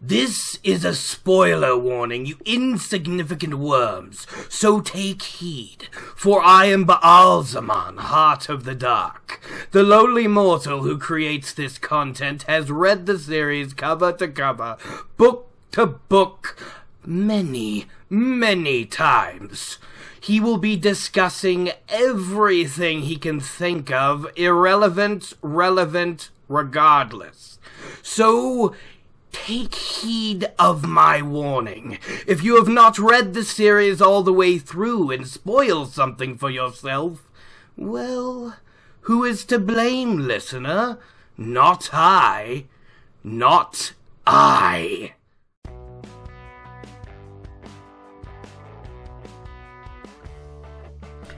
This is a spoiler warning, you insignificant worms, so take heed, for I am Baal-Zaman, Heart of the Dark. The lowly mortal who creates this content has read the series cover to cover, book to book, many, many times. He will be discussing everything he can think of, irrelevant, relevant, regardless. So, take heed of my warning. If you have not read the series all the way through and spoil something for yourself, well, who is to blame, listener? Not I. Not I.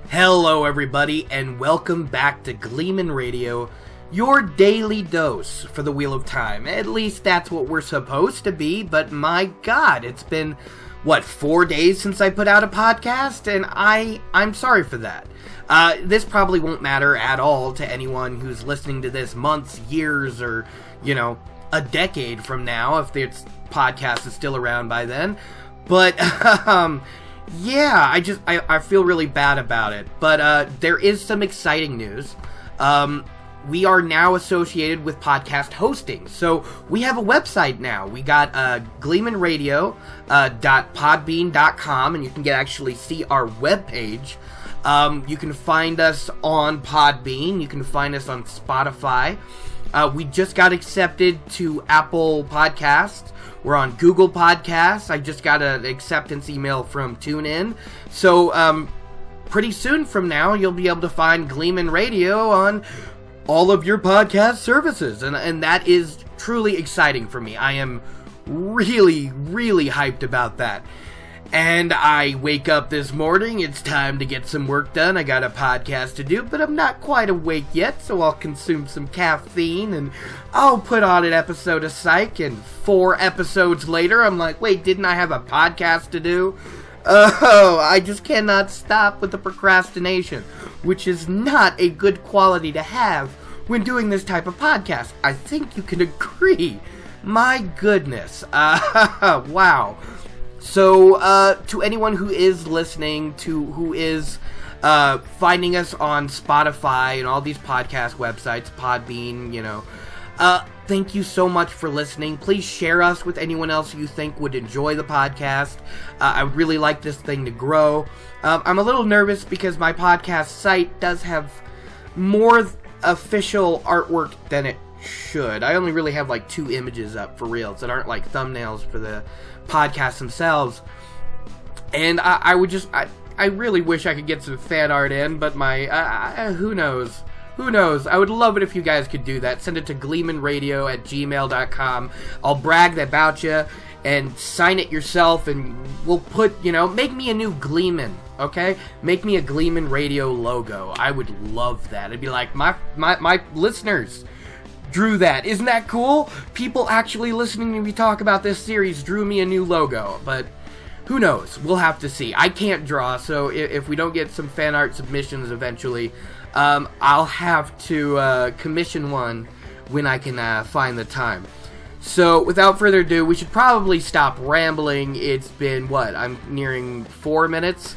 Hello, everybody, and welcome back to Gleeman Radio, your daily dose for the Wheel of Time. At least that's what we're supposed to be, but my God, it's been, 4 days since I put out a podcast? And I'm sorry for that. This probably won't matter at all to anyone who's listening to this months, years, or, a decade from now, if this podcast is still around by then. But, yeah, I feel really bad about it. But there is some exciting news. We are now associated with podcast hosting. So we have a website now. We got gleemanradio.podbean.com, and you can actually see our webpage. You can find us on Podbean. You can find us on Spotify. We just got accepted to Apple Podcasts. We're on Google Podcasts. I just got an acceptance email from TuneIn. So, pretty soon from now, you'll be able to find Gleeman Radio on all of your podcast services. And that is truly exciting for me. I am really, really hyped about that. And I wake up this morning, it's time to get some work done. I got a podcast to do, but I'm not quite awake yet, so I'll consume some caffeine, and I'll put on an episode of Psych, and 4 episodes later, I'm like, wait, didn't I have a podcast to do? Oh, I just cannot stop with the procrastination, which is not a good quality to have when doing this type of podcast. I think you can agree. My goodness. Wow. So, to anyone who is listening, who is finding us on Spotify and all these podcast websites, Podbean, thank you so much for listening. Please share us with anyone else you think would enjoy the podcast. I would really like this thing to grow. I'm a little nervous because my podcast site does have more official artwork than it should. I only really have 2 images up for reals that aren't thumbnails for the podcasts themselves, and I really wish I could get some fan art in, but who knows, I would love it if you guys could do that. Send it to gleemanradio@gmail.com. I'll brag about you and sign it yourself, and we'll put, make me a new Gleeman, okay? Make me a Gleeman Radio logo. I would love that. It'd be like, my listeners drew that. Isn't that cool? People actually listening to me talk about this series drew me a new logo, but who knows? We'll have to see. I can't draw, so if we don't get some fan art submissions eventually, I'll have to commission one when I can find the time. So, without further ado, we should probably stop rambling. It's been, I'm nearing 4 minutes?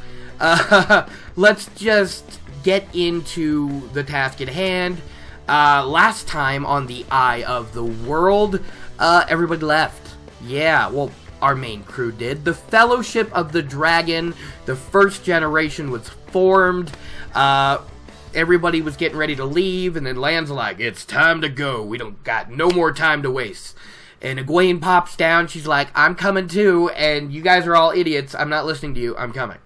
Let's just get into the task at hand. Last time on the Eye of the World, everybody left. Yeah, well, our main crew did. The Fellowship of the Dragon, the first generation, was formed. Everybody was getting ready to leave, and then Lan's like, it's time to go. We don't got no more time to waste. And Egwene pops down. She's like, I'm coming too, and you guys are all idiots. I'm not listening to you. I'm coming.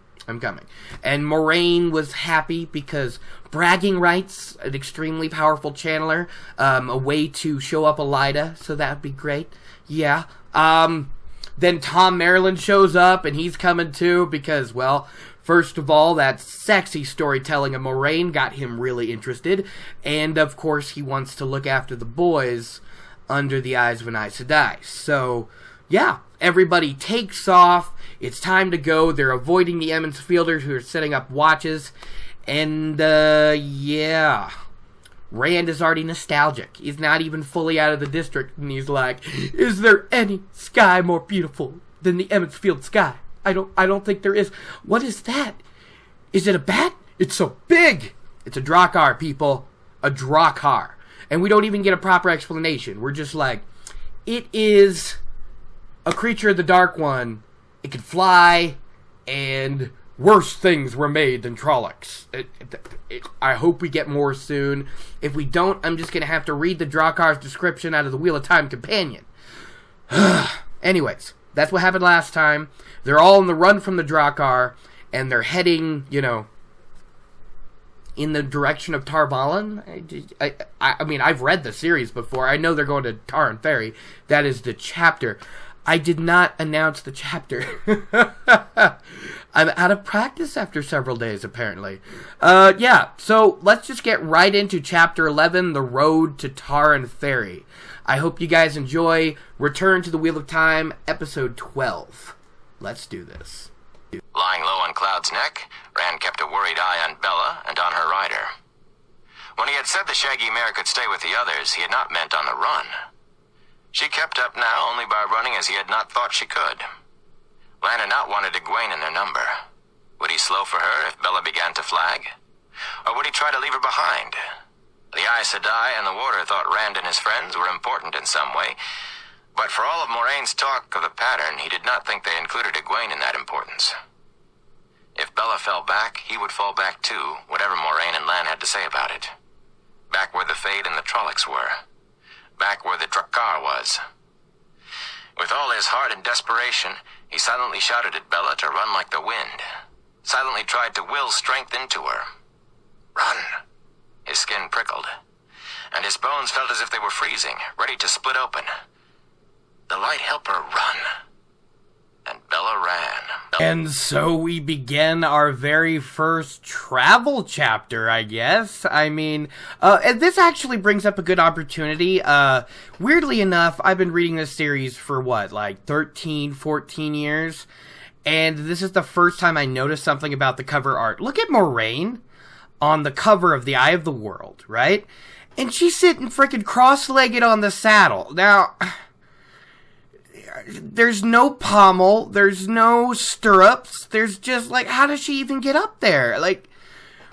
And Moraine was happy because bragging rights, an extremely powerful channeler, a way to show up Elida, so that would be great. Yeah. Then Tom Maryland shows up, and he's coming too because, first of all, that sexy storytelling of Moraine got him really interested, and of course he wants to look after the boys under the eyes of an Aes Sedai. So, yeah, everybody takes off. It's time to go. They're avoiding the Emmons Fielders who are setting up watches. And, yeah. Rand is already nostalgic. He's not even fully out of the district, and he's like, is there any sky more beautiful than the Emmetsfield sky? I don't think there is. What is that? Is it a bat? It's so big! It's a Dragkar, people. A Dragkar. And we don't even get a proper explanation. We're just like, it is a creature of the Dark One. It can fly, and worse things were made than Trollocs. I hope we get more soon. If we don't, I'm just going to have to read the Dragkar's description out of the Wheel of Time Companion. Anyways, that's what happened last time. They're all on the run from the Dragkar, and they're heading, in the direction of Tar Valon. I mean, I've read the series before. I know they're going to Taren Ferry. That is the chapter. I did not announce the chapter. I'm out of practice after several days, apparently. Yeah, so let's just get right into Chapter 11, The Road to Taren Ferry. I hope you guys enjoy Return to the Wheel of Time, Episode 12. Let's do this. Lying low on Cloud's neck, Rand kept a worried eye on Bella and on her rider. When he had said the shaggy mare could stay with the others, he had not meant on the run. She kept up now only by running as he had not thought she could. Lan had not wanted Egwene in their number. Would he slow for her if Bella began to flag? Or would he try to leave her behind? The Aes Sedai and the Warder thought Rand and his friends were important in some way, but for all of Moraine's talk of the pattern, he did not think they included Egwene in that importance. If Bella fell back, he would fall back too, whatever Moraine and Lan had to say about it. Back where the Fade and the Trollocs were. Back where the Dragkar was. With all his heart and desperation, he silently shouted at Bella to run like the wind. Silently tried to will strength into her. Run. His skin prickled, and his bones felt as if they were freezing, ready to split open. The light helper run. And Bella ran. And so we begin our very first travel chapter, I guess. I mean, and this actually brings up a good opportunity. Weirdly enough, I've been reading this series for 13, 14 years. And this is the first time I noticed something about the cover art. Look at Moraine on the cover of The Eye of the World, right? And she's sitting freaking cross-legged on the saddle. Now, there's no pommel, there's no stirrups, there's just, how does she even get up there?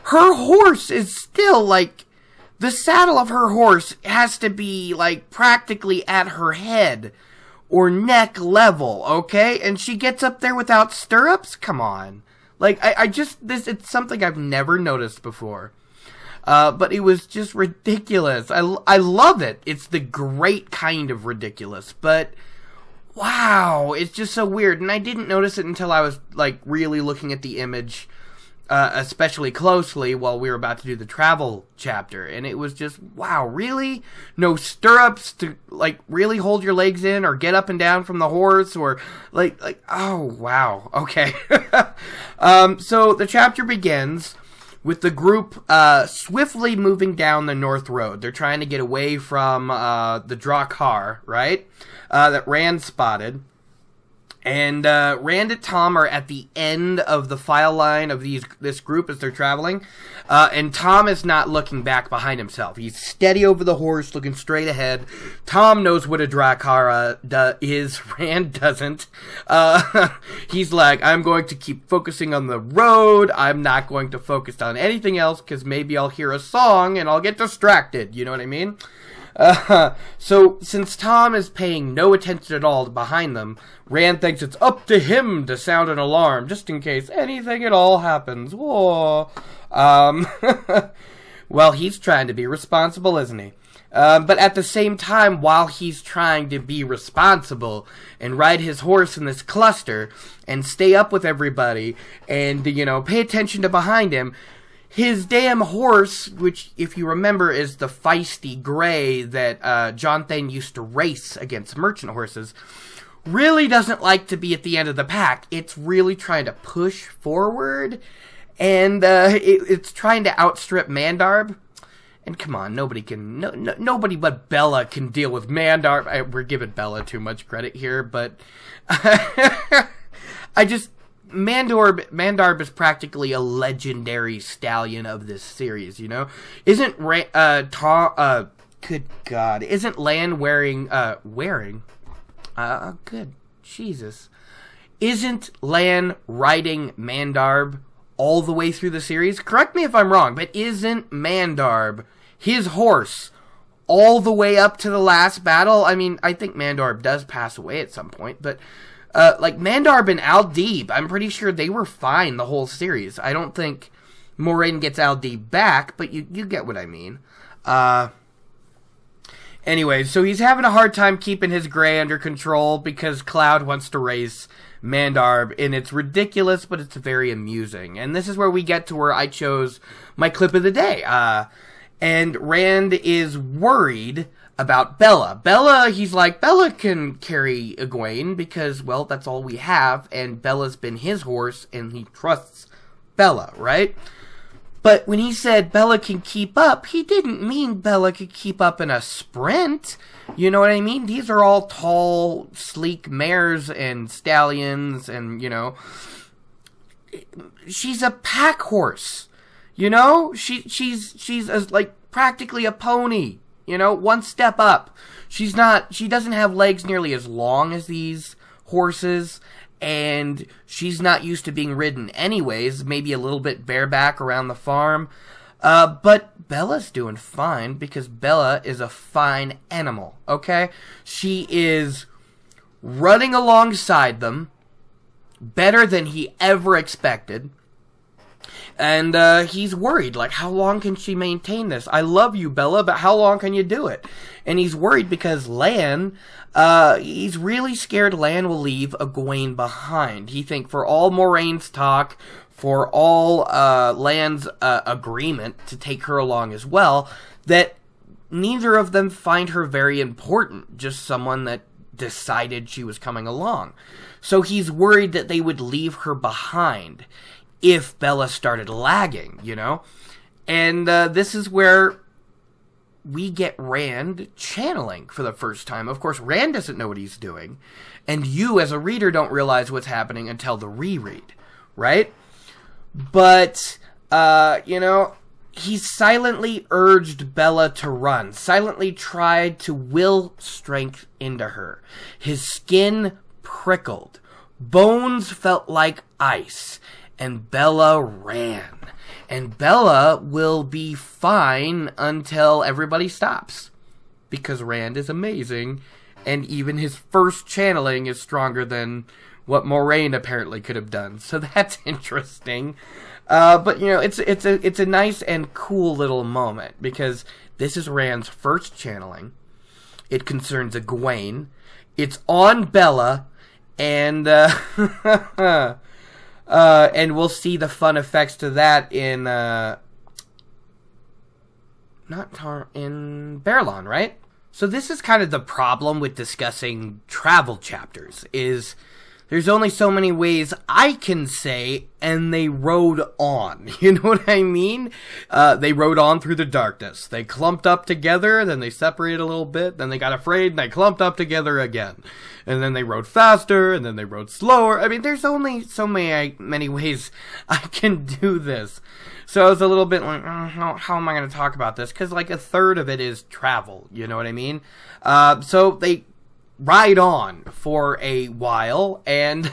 Her horse is still, the saddle of her horse has to be, practically at her head or neck level, okay? And she gets up there without stirrups? Come on. It's something I've never noticed before. But it was just ridiculous. I love it. It's the great kind of ridiculous, but wow, it's just so weird. And I didn't notice it until I was, really looking at the image, especially closely while we were about to do the travel chapter. And it was just, wow, really? No stirrups to, really hold your legs in or get up and down from the horse or, oh, wow, okay. So the chapter begins with the group swiftly moving down the North Road. They're trying to get away from the Dragkar, right? That Rand spotted. And Rand and Tom are at the end of the file line of this group as they're traveling. And Tom is not looking back behind himself. He's steady over the horse, looking straight ahead. Tom knows what a Dragkar is. Rand doesn't. He's like, I'm going to keep focusing on the road. I'm not going to focus on anything else because maybe I'll hear a song and I'll get distracted. You know what I mean? So, since Tom is paying no attention at all behind them, Rand thinks it's up to him to sound an alarm, just in case anything at all happens. Whoa. Well, he's trying to be responsible, isn't he? But at the same time, while he's trying to be responsible and ride his horse in this cluster and stay up with everybody and, pay attention to behind him, his damn horse, which, if you remember, is the feisty gray that Jonathan used to race against merchant horses, really doesn't like to be at the end of the pack. It's really trying to push forward, and it's trying to outstrip Mandarb. And come on, nobody but Bella can deal with Mandarb. We're giving Bella too much credit here, but Mandarb is practically a legendary stallion of this series, you know? Isn't good God, isn't Lan Isn't Lan riding Mandarb all the way through the series? Correct me if I'm wrong, but isn't Mandarb his horse all the way up to the last battle? I mean, I think Mandarb does pass away at some point, but like Mandarb and Aldib, I'm pretty sure they were fine the whole series. I don't think Moraine gets Aldib back, but you get what I mean. Anyway, so he's having a hard time keeping his gray under control because Cloud wants to race Mandarb, and it's ridiculous, but it's very amusing. And this is where we get to where I chose my clip of the day. And Rand is worried about Bella. He's like, Bella can carry Egwene because, well, that's all we have, and Bella's been his horse, and he trusts Bella, right? But when he said Bella can keep up, he didn't mean Bella could keep up in a sprint. You know what I mean? These are all tall, sleek mares and stallions, and, you know, she's a pack horse. You know, she's like practically a pony. You know, one step up. She doesn't have legs nearly as long as these horses, and she's not used to being ridden anyways, maybe a little bit bareback around the farm. But Bella's doing fine because Bella is a fine animal, okay? She is running alongside them better than he ever expected. And he's worried, like, how long can she maintain this? I love you, Bella, but how long can you do it? And he's worried because Lan, he's really scared Lan will leave Egwene behind. He thinks for all Moraine's talk, for all Lan's agreement to take her along as well, that neither of them find her very important, just someone that decided she was coming along. So he's worried that they would leave her behind if Bella started lagging, you know? And this is where we get Rand channeling for the first time. Of course, Rand doesn't know what he's doing, and you as a reader don't realize what's happening until the reread, right? But, you know, he silently urged Bella to run, silently tried to will strength into her. His skin prickled, bones felt like ice, and Bella ran. And Bella will be fine until everybody stops. Because Rand is amazing, and even his first channeling is stronger than what Moraine apparently could have done. So that's interesting. But, you know, it's a nice and cool little moment, because this is Rand's first channeling. It concerns Egwene. It's on Bella, and and we'll see the fun effects to that in in Baerlon, right? So this is kind of the problem with discussing travel chapters, is there's only so many ways I can say, and they rode on. You know what I mean? They rode on through the darkness. They clumped up together, then they separated a little bit, then they got afraid, and they clumped up together again. And then they rode faster, and then they rode slower. I mean, there's only so many ways I can do this. So I was a little bit like, how am I going to talk about this? Because like a third of it is travel, you know what I mean? So they ride on for a while, and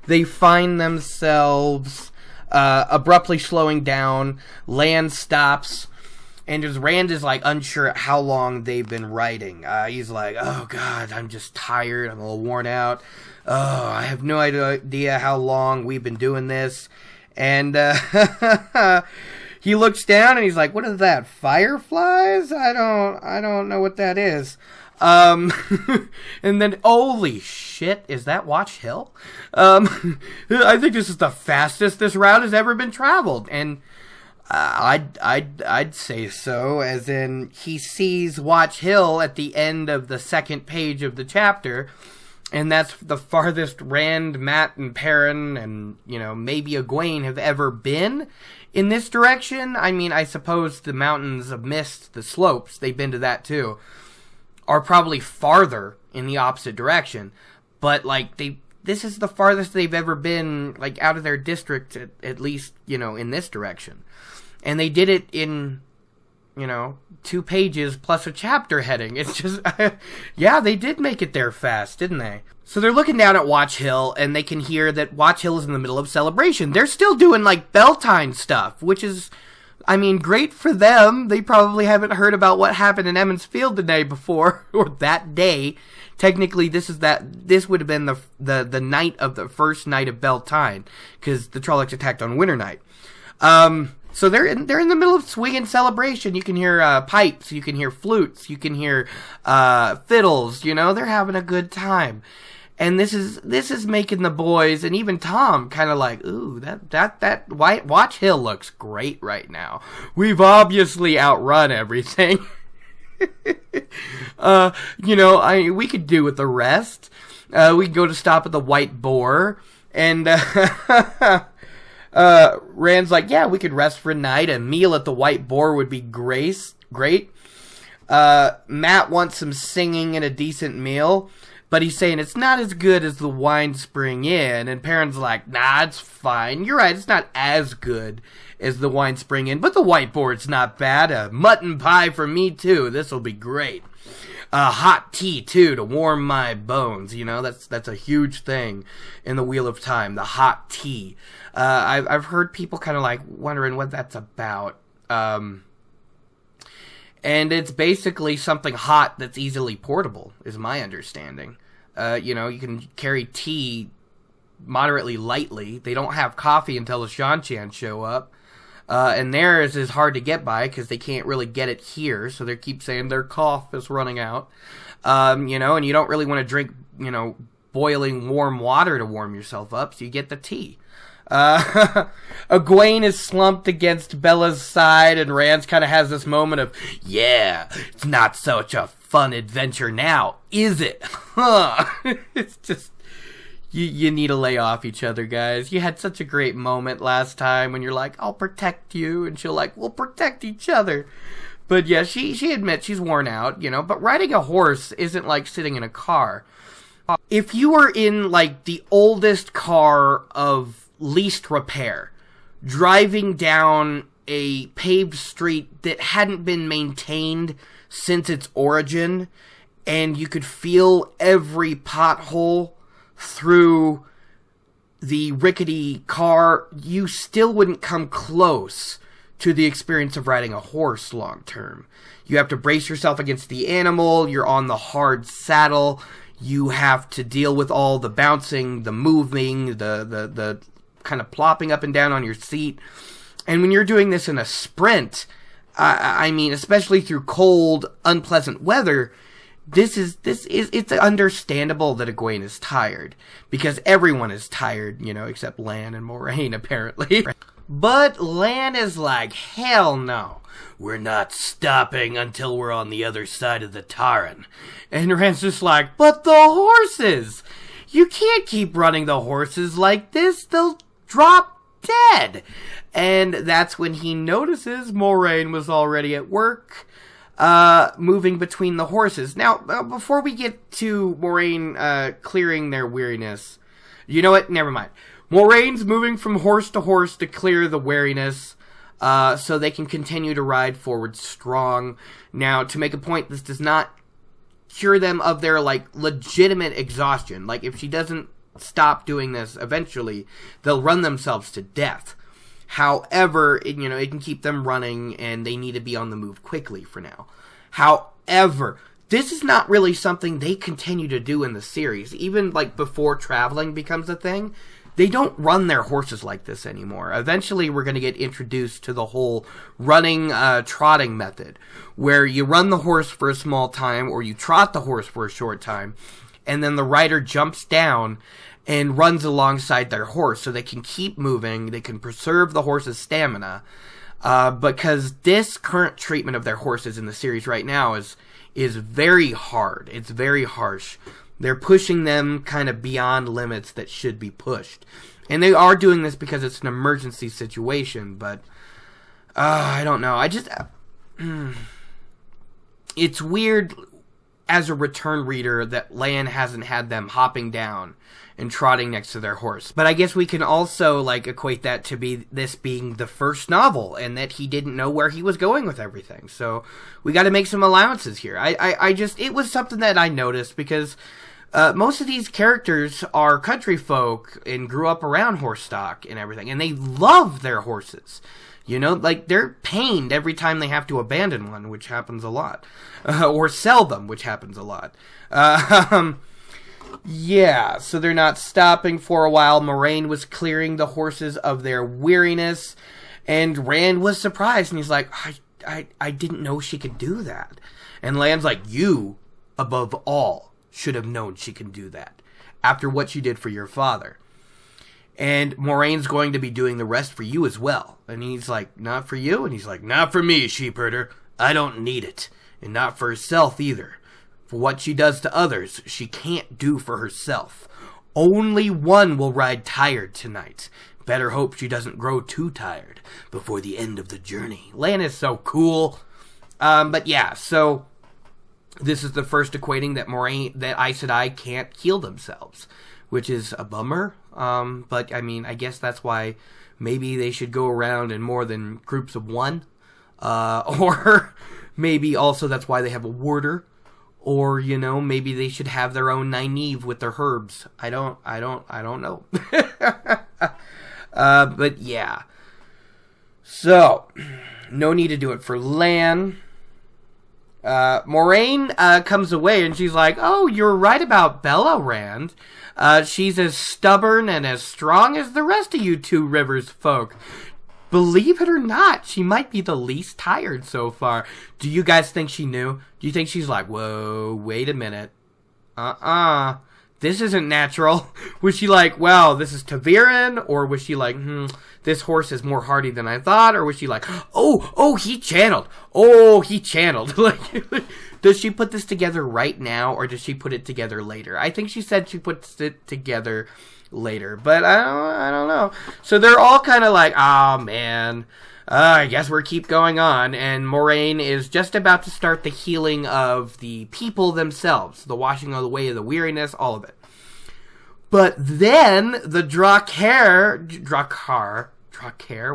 they find themselves abruptly slowing down. Lan stops, and as Rand is like unsure how long they've been riding. He's like, oh god, I'm just tired, I'm a little worn out. Oh, I have no idea how long we've been doing this. And he looks down and he's like, what is that, fireflies? I don't know what that is. And then, holy shit, is that Watch Hill? I think this is the fastest this route has ever been traveled. And I'd say so, as in he sees Watch Hill at the end of the second page of the chapter, and that's the farthest Rand, Mat, and Perrin, and, you know, maybe Egwene have ever been in this direction. I mean, I suppose the Mountains of Mist, the slopes, they've been to that too, are probably farther in the opposite direction, but, like, this is the farthest they've ever been, like, out of their district, at least, in this direction. And they did it in, 2 pages plus a chapter heading. It's just, yeah, they did make it there fast, didn't they? So they're looking down at Watch Hill, and they can hear that Watch Hill is in the middle of celebration. They're still doing, like, Beltane stuff, which is, great for them. They probably haven't heard about what happened in Emmons Field the day before, or that day. Technically, this would have been the night of the first night of Beltane, because the Trollocs attacked on Winter Night. So they're in the middle of swinging celebration. You can hear pipes, you can hear flutes, you can hear fiddles. They're having a good time, and this is making the boys and even Tom kind of like, ooh, that Watch Hill looks great right now. We've obviously outrun everything. We could do with the rest. We could go to stop at the White Boar, and Rand's like, yeah, we could rest for a night. A meal at the White Boar would be great. Matt wants some singing and a decent meal, but he's saying it's not as good as the Wine Spring Inn, and Perrin's like, nah, it's fine. You're right, it's not as good as the Wine Spring Inn, but the White Boar's not bad. A mutton pie for me, too. This'll be great. Hot tea, too, to warm my bones. That's a huge thing in the Wheel of Time, the hot tea. I've heard people kind of like wondering what that's about. And it's basically something hot that's easily portable, is my understanding. You can carry tea moderately lightly. They don't have coffee until the Shan-Chan show up. And theirs is hard to get by because they can't really get it here. So they keep saying their cough is running out. And you don't really want to drink, boiling warm water to warm yourself up. So you get the tea. Egwene is slumped against Bella's side, and Rand kind of has this moment of, yeah, it's not such a fun adventure now, is it? Huh? It's just, you need to lay off each other, guys. You had such a great moment last time when you're like, I'll protect you, and she'll like, we'll protect each other. But yeah, she admits she's worn out, but riding a horse isn't like sitting in a car. If you were in like the oldest car of least repair, driving down a paved street that hadn't been maintained since its origin, and you could feel every pothole through the rickety car, you still wouldn't come close to the experience of riding a horse long term. You have to brace yourself against the animal, you're on the hard saddle, you have to deal with all the bouncing, the moving, the kind of plopping up and down on your seat. And when you're doing this in a sprint, especially through cold, unpleasant weather, it's understandable that Egwene is tired, because everyone is tired, except Lan and Moraine, apparently. But Lan is like, hell no, we're not stopping until we're on the other side of the Taren. And Rand's just like, but the horses! You can't keep running the horses like this, they'll drop dead. And that's when he notices Moraine was already at work, moving between the horses. Now, before we get to Moraine clearing their weariness, you know what? Never mind. Moraine's moving from horse to horse to clear the weariness, so they can continue to ride forward strong. Now, to make a point, this does not cure them of their, legitimate exhaustion. If she doesn't stop doing this eventually, they'll run themselves to death. However, it can keep them running, and they need to be on the move quickly for now. However, this is not really something they continue to do in the series. Even, before traveling becomes a thing, they don't run their horses like this anymore. Eventually, we're going to get introduced to the whole running, trotting method, where you run the horse for a small time, or you trot the horse for a short time, and then the rider jumps down and runs alongside their horse so they can keep moving, they can preserve the horse's stamina, because this current treatment of their horses in the series right now is very hard. It's very harsh. They're pushing them kind of beyond limits that should be pushed. And they are doing this because it's an emergency situation, but I don't know. It's weird. as a return reader that Lan hasn't had them hopping down and trotting next to their horse. But I guess we can also, like, equate that to be this being the first novel, and that he didn't know where he was going with everything. So we got to make some allowances here. I just, it was something that I noticed, because most of these characters are country folk and grew up around horse stock and everything, and they love their horses. You know, like, they're pained every time they have to abandon one, which happens a lot. Or sell them, which happens a lot. Yeah, so they're not stopping for a while. Moraine was clearing the horses of their weariness, and Rand was surprised, and he's like, I didn't know she could do that. And Lan's like, you, above all, should have known she can do that, after what she did for your father. And Moraine's going to be doing the rest for you as well. And he's like, not for you? And he's like, not for me, sheepherder. I don't need it. And not for herself either. For what she does to others, she can't do for herself. Only one will ride tired tonight. Better hope she doesn't grow too tired before the end of the journey. Lan is so cool. But yeah, so this is the first equating that Aes Sedai can't heal themselves, which is a bummer. But I mean, I guess that's why maybe they should go around in more than groups of one. Or maybe also that's why they have a warder. Or, you know, maybe they should have their own Nynaeve with their herbs. I don't know. But yeah. So, no need to do it for Lan. Moraine comes away and she's like, oh, you're right about Bella, Rand. She's as stubborn and as strong as the rest of you Two Rivers folk. Believe it or not, she might be the least tired so far. Do you guys think she knew? Do you think she's like, whoa, wait a minute. This isn't natural. Was she like, well, this is Taviran? Or was she like, this horse is more hardy than I thought? Or was she like, oh, he channeled. Oh, he channeled. Like, does she put this together right now, or does she put it together later? I think she said she puts it together later, but I don't know. So they're all kind of like, oh man, I guess we'll keep going on. And Moraine is just about to start the healing of the people themselves, the washing away of the weariness, all of it. But then the Dragkar,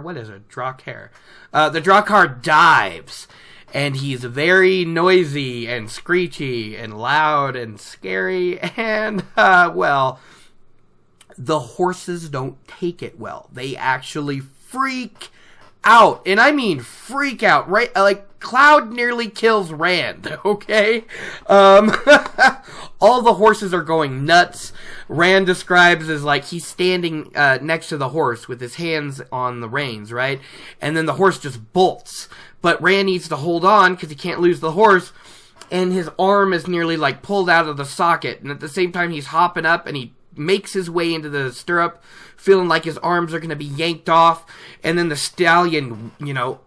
what is it? Dragkar. The Dragkar dives. And he's very noisy and screechy and loud and scary. And, well, the horses don't take it well. They actually freak out. And I mean freak out, right? Like, Cloud nearly kills Rand, okay? All the horses are going nuts. Rand describes as like he's standing next to the horse with his hands on the reins, right? And then the horse just bolts. But Rand needs to hold on because he can't lose the horse. And his arm is nearly like pulled out of the socket. And at the same time he's hopping up and he makes his way into the stirrup, feeling like his arms are going to be yanked off. And then the stallion, you know,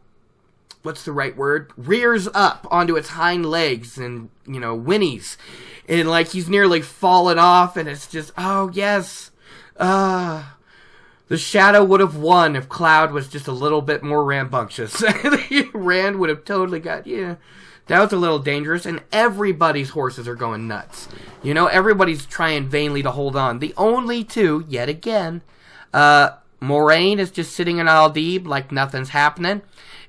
what's the right word? Rears up onto its hind legs and, you know, whinnies. And like he's nearly fallen off, and it's just, oh yes. The Shadow would have won if Cloud was just a little bit more rambunctious. Rand would have totally got, yeah, that was a little dangerous. And everybody's horses are going nuts. You know, everybody's trying vainly to hold on. The only two, yet again, Moraine is just sitting in Aldib like nothing's happening.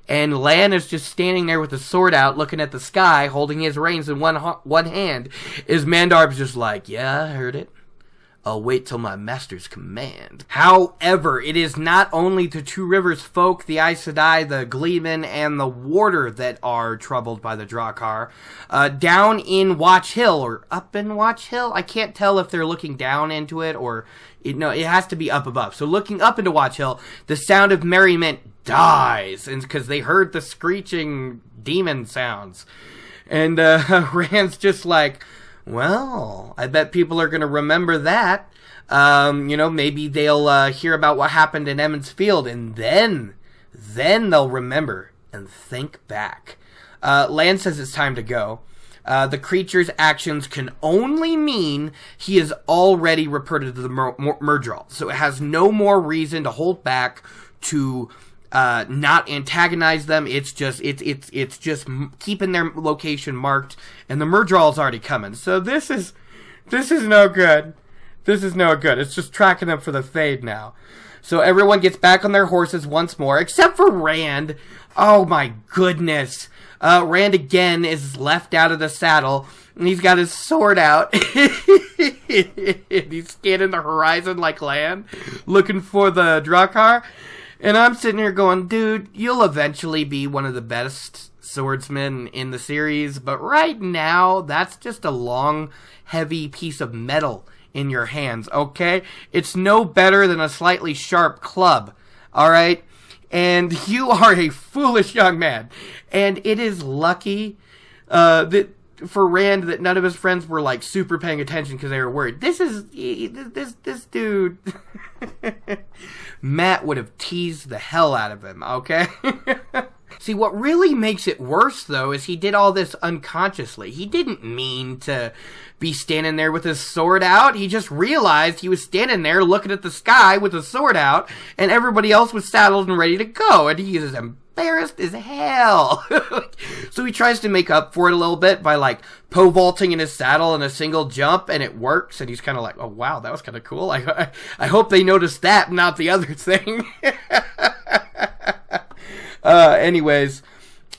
And Lan is just standing there with his sword out, looking at the sky, holding his reins in one hand. Is Mandarb's just like, yeah, I heard it. I'll wait till my master's command. However, it is not only the Two Rivers folk, the Aes Sedai, the Gleeman, and the Warder that are troubled by the Dragkar. Down in Watch Hill, or up in Watch Hill? I can't tell if they're looking down into it, or... No, it has to be up above. So looking up into Watch Hill, the sound of merriment dies, and because they heard the screeching demon sounds. And Rand's just like... Well, I bet people are going to remember that. You know, maybe they'll hear about what happened in Emmons Field, and then they'll remember and think back. Lan says it's time to go. The creature's actions can only mean he is already reported to the Murdral, so it has no more reason to hold back to not antagonize them. It's just keeping their location marked, and the Murdraw's already coming. So this is no good. This is no good. It's just tracking them for the fade now. So everyone gets back on their horses once more, except for Rand. Oh my goodness. Rand again is left out of the saddle, and he's got his sword out. He's scanning the horizon like Lan, looking for the Dragkar. And I'm sitting here going, dude, you'll eventually be one of the best swordsmen in the series, but right now, that's just a long, heavy piece of metal in your hands, okay? It's no better than a slightly sharp club, alright? And you are a foolish young man. And it is lucky that for Rand that none of his friends were like super paying attention because they were worried. This dude Matt would have teased the hell out of him, okay? See, what really makes it worse, though, is he did all this unconsciously. He didn't mean to be standing there with his sword out. He just realized he was standing there looking at the sky with his sword out, and everybody else was saddled and ready to go, and he is embarrassed as hell. So he tries to make up for it a little bit by, like, pole vaulting in his saddle in a single jump, and it works, and he's kind of like, oh, wow, that was kind of cool. I hope they noticed that, not the other thing. Anyways,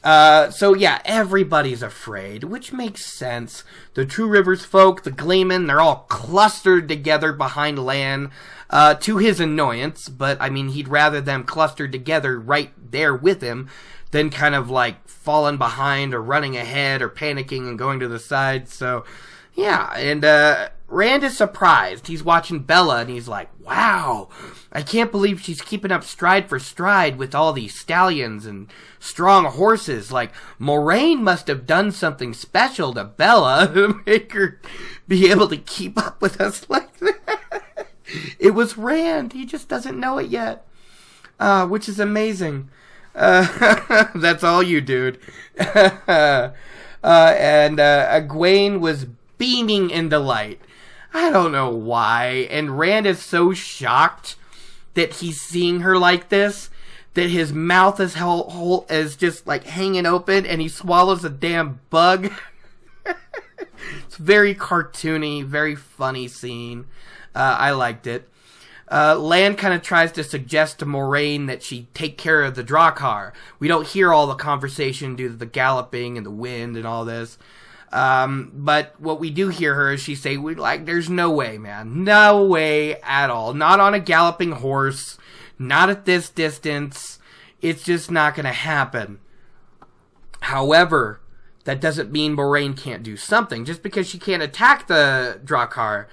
so yeah, everybody's afraid, which makes sense. The Two Rivers folk, the Gleeman, they're all clustered together behind Lan, to his annoyance, but I mean, he'd rather them clustered together right there with him than kind of like falling behind or running ahead or panicking and going to the side. So yeah, and Rand is surprised. He's watching Bella, and he's like, wow, I can't believe she's keeping up stride for stride with all these stallions and strong horses. Like, Moraine must have done something special to Bella to make her be able to keep up with us like that. It was Rand. He just doesn't know it yet, which is amazing. That's all you, dude. And Egwene was beaming in delight. I don't know why. And Rand is so shocked that he's seeing her like this that his mouth is is just like hanging open, and he swallows a damn bug. It's very cartoony, very funny scene. I liked it. Lan kind of tries to suggest to Moraine that she take care of the Dragkar. We don't hear all the conversation due to the galloping and the wind and all this. But what we do hear her is she say, there's no way, man. No way at all. Not on a galloping horse. Not at this distance. It's just not going to happen. However, that doesn't mean Moraine can't do something. Just because she can't attack the Dragkar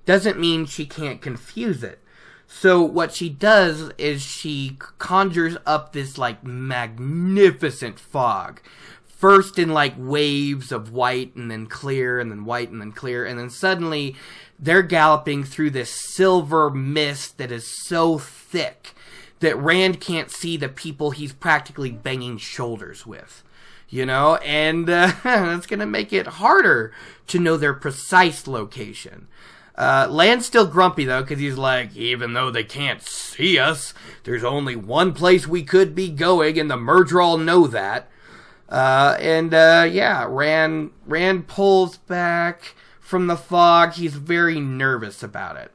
doesn't mean she can't confuse it. So what she does is she conjures up this, like, magnificent fog. First in, like, waves of white, and then clear, and then white, and then clear, and then suddenly they're galloping through this silver mist that is so thick that Rand can't see the people he's practically banging shoulders with. You know? And that's going to make it harder to know their precise location. Lan's still grumpy, though, because he's like, even though they can't see us, there's only one place we could be going, and the Murdral know that. Yeah, Rand pulls back from the fog. He's very nervous about it.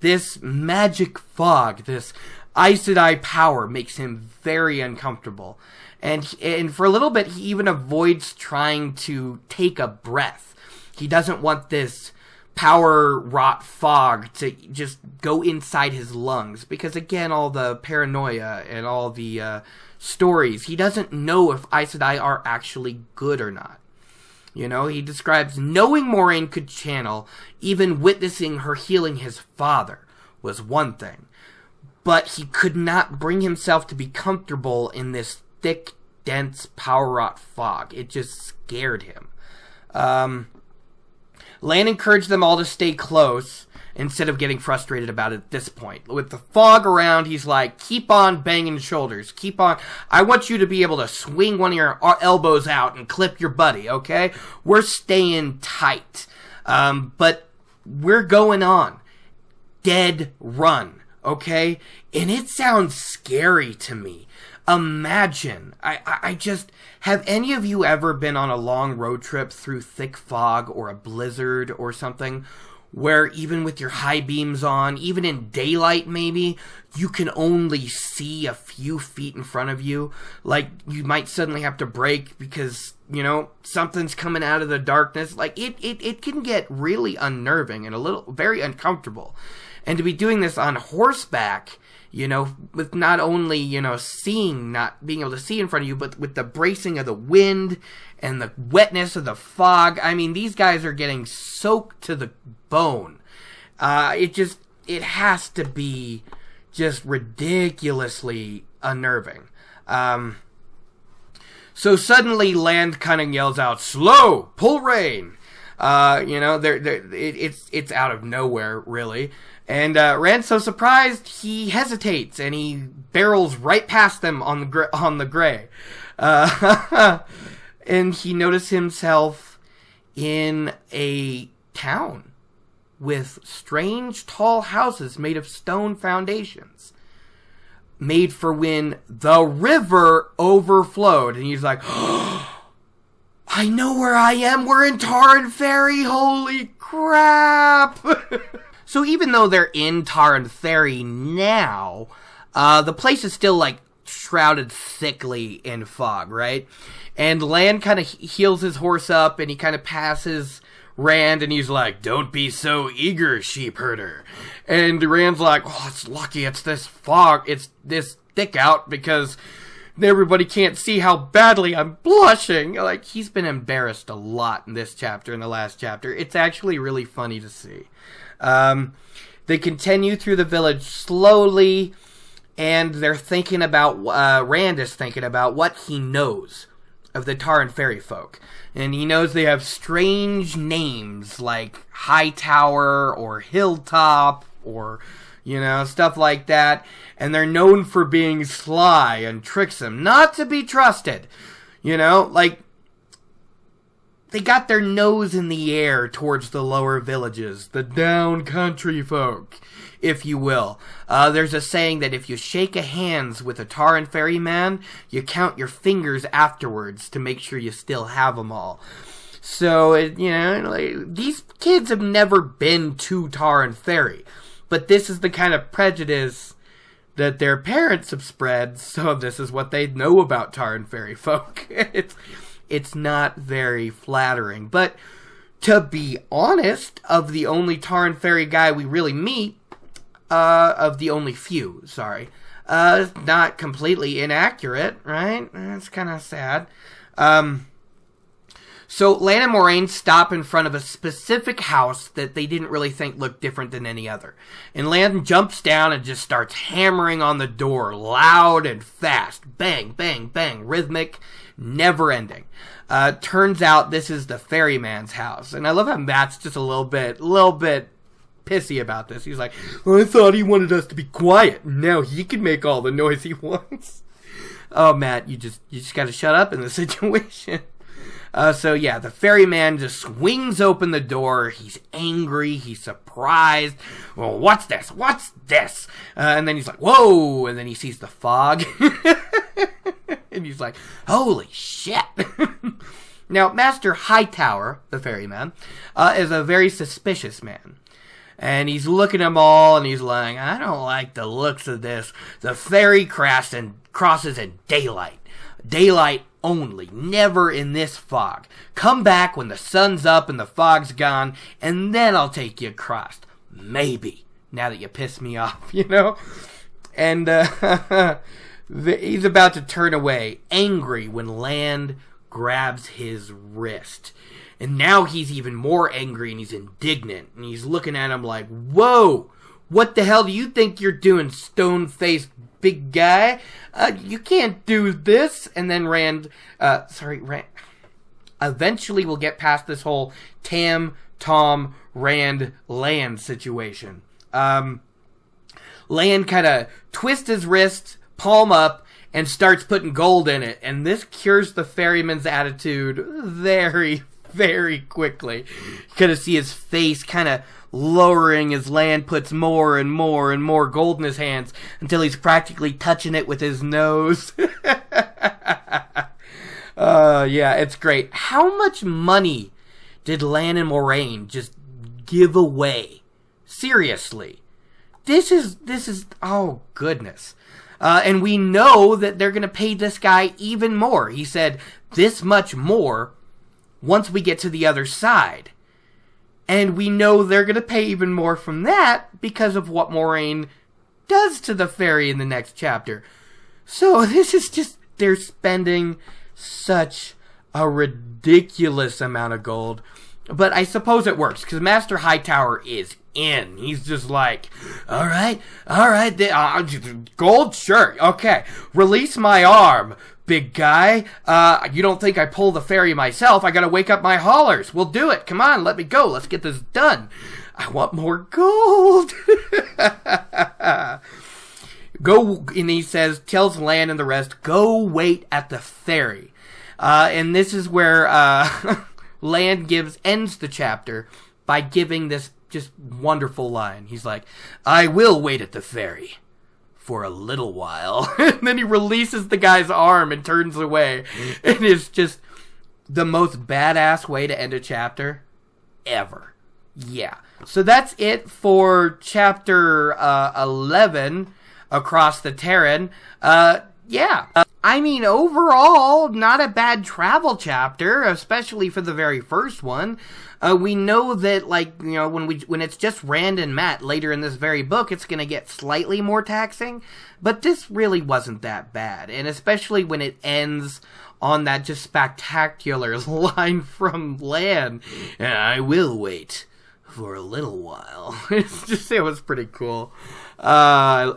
This magic fog, this Aes Sedai power makes him very uncomfortable. And for a little bit, he even avoids trying to take a breath. He doesn't want this power-wrought fog to just go inside his lungs. Because, again, all the paranoia and all the stories, he doesn't know if Aes Sedai are actually good or not. You know, he describes knowing Moraine could channel, even witnessing her healing his father, was one thing. But he could not bring himself to be comfortable in this thick, dense, power-wrought fog. It just scared him. Lan encouraged them all to stay close instead of getting frustrated about it at this point. With the fog around, he's like, keep on banging shoulders. Keep on. I want you to be able to swing one of your elbows out and clip your buddy, okay? We're staying tight. But we're going on. Dead run, okay? And it sounds scary to me. imagine. I just, have any of you ever been on a long road trip through thick fog or a blizzard or something, where even with your high beams on, even in daylight maybe, you can only see a few feet in front of you? Like, you might suddenly have to brake because, you know, something's coming out of the darkness. Like, it can get really unnerving and very uncomfortable. And to be doing this on horseback, you know, with not only, you know, not being able to see in front of you, but with the bracing of the wind and the wetness of the fog. I mean, these guys are getting soaked to the bone. It has to be just ridiculously unnerving. So suddenly Land kind of yells out, "Slow! Pull rein!" You know, it's out of nowhere, really. And Rand's so surprised, he hesitates, and he barrels right past them on the gray. And he notices himself in a town with strange tall houses made of stone foundations, made for when the river overflowed. And he's like, "Oh, I know where I am. We're in Taren Ferry. Holy crap!" So even though they're in Taren Ferry now, the place is still, like, shrouded thickly in fog, right? And Land kind of heels his horse up, and he kind of passes Rand, and he's like, "Don't be so eager, sheep herder." And Rand's like, "Oh, it's lucky it's this fog, it's this thick out, because everybody can't see how badly I'm blushing." Like, he's been embarrassed a lot in this chapter, in the last chapter. It's actually really funny to see. They continue through the village slowly, and they're thinking about, Rand is thinking about what he knows of the Taren Ferry folk. And he knows they have strange names like Hightower or Hilltop or, you know, stuff like that. And they're known for being sly and tricksome, not to be trusted. You know, like, they got their nose in the air towards the lower villages, the down country folk, if you will. There's a saying that if you shake hands with a Taren Ferry man, you count your fingers afterwards to make sure you still have them all. So, you know, like, these kids have never been to Taren Ferry, but this is the kind of prejudice that their parents have spread, so this is what they know about Taren Ferry folk. It's not very flattering. But to be honest, of the only Taren Ferry guy we really meet, of the only few, not completely inaccurate, right? That's kind of sad. So Lan and Moraine stop in front of a specific house that they didn't really think looked different than any other. And Lan jumps down and just starts hammering on the door, loud and fast. Bang, bang, bang, rhythmic, never ending. Turns out this is the ferryman's house. And I love how Matt's just a little bit pissy about this. He's like, "I thought he wanted us to be quiet. Now he can make all the noise he wants." Oh, Matt, you just gotta shut up in this situation. So yeah, the ferryman just swings open the door. He's angry. He's surprised. "Well, what's this? What's this?" And then he's like, "Whoa!" And then he sees the fog. And he's like, "Holy shit." Now, Master Hightower, the ferryman, is a very suspicious man. And he's looking at them all, and he's like, "I don't like the looks of this. The ferry crosses in daylight. Daylight only. Never in this fog. Come back when the sun's up and the fog's gone, and then I'll take you across. Maybe. Now that you piss me off, you know?" And he's about to turn away, angry, when Land grabs his wrist. And now he's even more angry, and he's indignant. And he's looking at him like, "Whoa! What the hell do you think you're doing, stone-faced big guy? You can't do this." And then Rand... Eventually we'll get past this whole Tam, Tom, Rand, Land situation. Land kind of twists his wrist, palm up, and starts putting gold in it. And this cures the ferryman's attitude very very quickly. You kind of see his face kind of lowering as Land puts more and more and more gold in his hands until he's practically touching it with his nose. Yeah, it's great. How much money did Lan and Moraine just give away? Seriously. This is, oh goodness. And we know that they're going to pay this guy even more. He said this much more once we get to the other side. And we know they're going to pay even more from that because of what Moraine does to the ferry in the next chapter. So this is just, they're spending such a ridiculous amount of gold. But I suppose it works, because Master Hightower is in. He's just like, all right, gold? Sure, okay. Release my arm, big guy. You don't think I pull the ferry myself? I gotta wake up my haulers. We'll do it. Come on, let me go. Let's get this done. I want more gold. Go, and he says, tells Lan and the rest, go wait at the ferry. And this is where Lan ends the chapter by giving this just wonderful line. He's like, I will wait at the ferry for a little while. And then he releases the guy's arm and turns away. It is just the most badass way to end a chapter ever. Yeah. So that's it for chapter 11, Across the Taren. Yeah. I mean, overall, not a bad travel chapter, especially for the very first one. We know that, like, you know, when it's just Rand and Mat later in this very book, it's going to get slightly more taxing. But this really wasn't that bad. And especially when it ends on that just spectacular line from Lan, I will wait for a little while. It was pretty cool. Overall,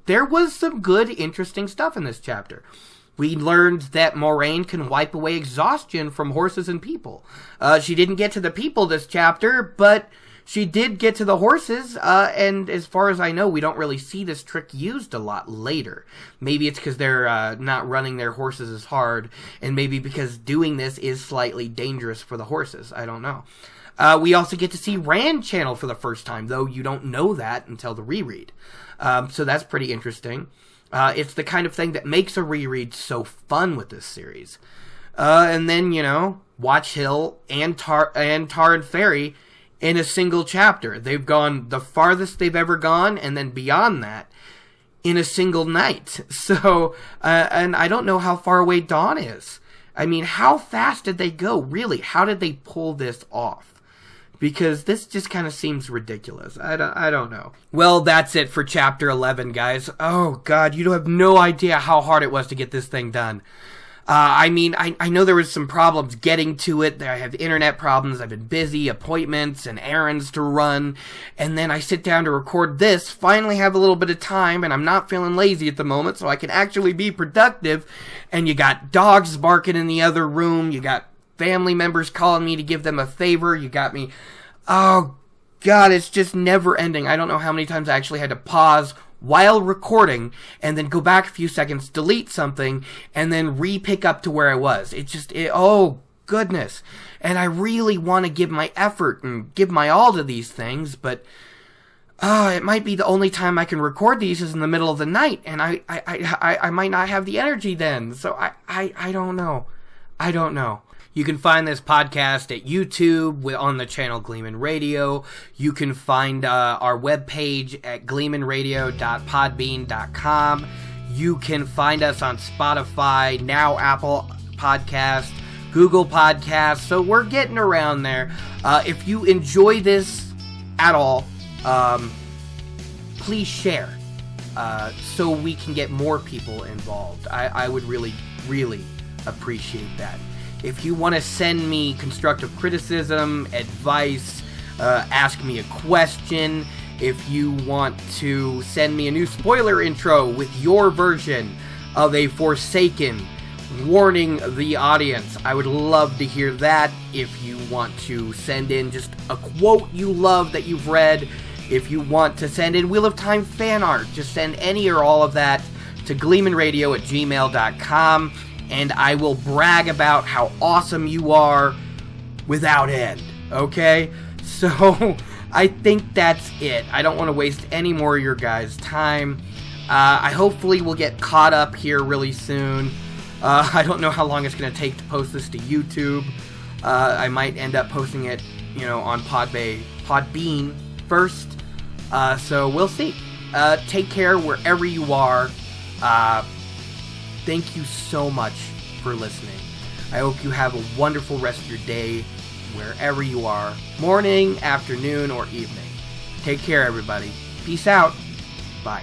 there was some good, interesting stuff in this chapter. We learned that Moraine can wipe away exhaustion from horses and people. She didn't get to the people this chapter, but she did get to the horses, and as far as I know, we don't really see this trick used a lot later. Maybe it's because they're not running their horses as hard, and maybe because doing this is slightly dangerous for the horses. I don't know. We also get to see Rand channel for the first time, though you don't know that until the reread. So that's pretty interesting. It's the kind of thing that makes a reread so fun with this series. And then, you know, Watch Hill and Taren Ferry in a single chapter. They've gone the farthest they've ever gone, and then beyond that, in a single night. So, and I don't know how far away Dawn is. I mean, how fast did they go? Really, how did they pull this off? Because this just kind of seems ridiculous. I don't know. Well, that's it for chapter 11, guys. Oh, God, you have no idea how hard it was to get this thing done. I mean, I know there was some problems getting to it. I have internet problems. I've been busy, appointments and errands to run. And then I sit down to record this, finally have a little bit of time, and I'm not feeling lazy at the moment, so I can actually be productive. And you got dogs barking in the other room. You got family members calling me to give them a favor. You got me. Oh, God, it's just never ending. I don't know how many times I actually had to pause while recording and then go back a few seconds, delete something, and then re-pick up to where I was. Oh, goodness. And I really want to give my effort and give my all to these things, but it might be the only time I can record these is in the middle of the night, and I might not have the energy then. So I don't know. I don't know. You can find this podcast at YouTube on the channel Gleeman Radio. You can find our webpage at gleemanradio.podbean.com. You can find us on Spotify, now Apple Podcast, Google Podcasts. So we're getting around there. If you enjoy this at all, please share so we can get more people involved. I would really, really appreciate that. If you want to send me constructive criticism, advice, ask me a question, if you want to send me a new spoiler intro with your version of a Forsaken warning the audience, I would love to hear that. If you want to send in just a quote you love that you've read, if you want to send in Wheel of Time fan art, just send any or all of that to gleemanradio@gmail.com. and I will brag about how awesome you are without end, okay? So, I think that's it. I don't want to waste any more of your guys' time. I hopefully will get caught up here really soon. I don't know how long it's going to take to post this to YouTube. I might end up posting it, on Podbean first. So we'll see. Take care wherever you are. Thank you so much for listening. I hope you have a wonderful rest of your day, wherever you are. Morning, afternoon, or evening. Take care, everybody. Peace out. Bye.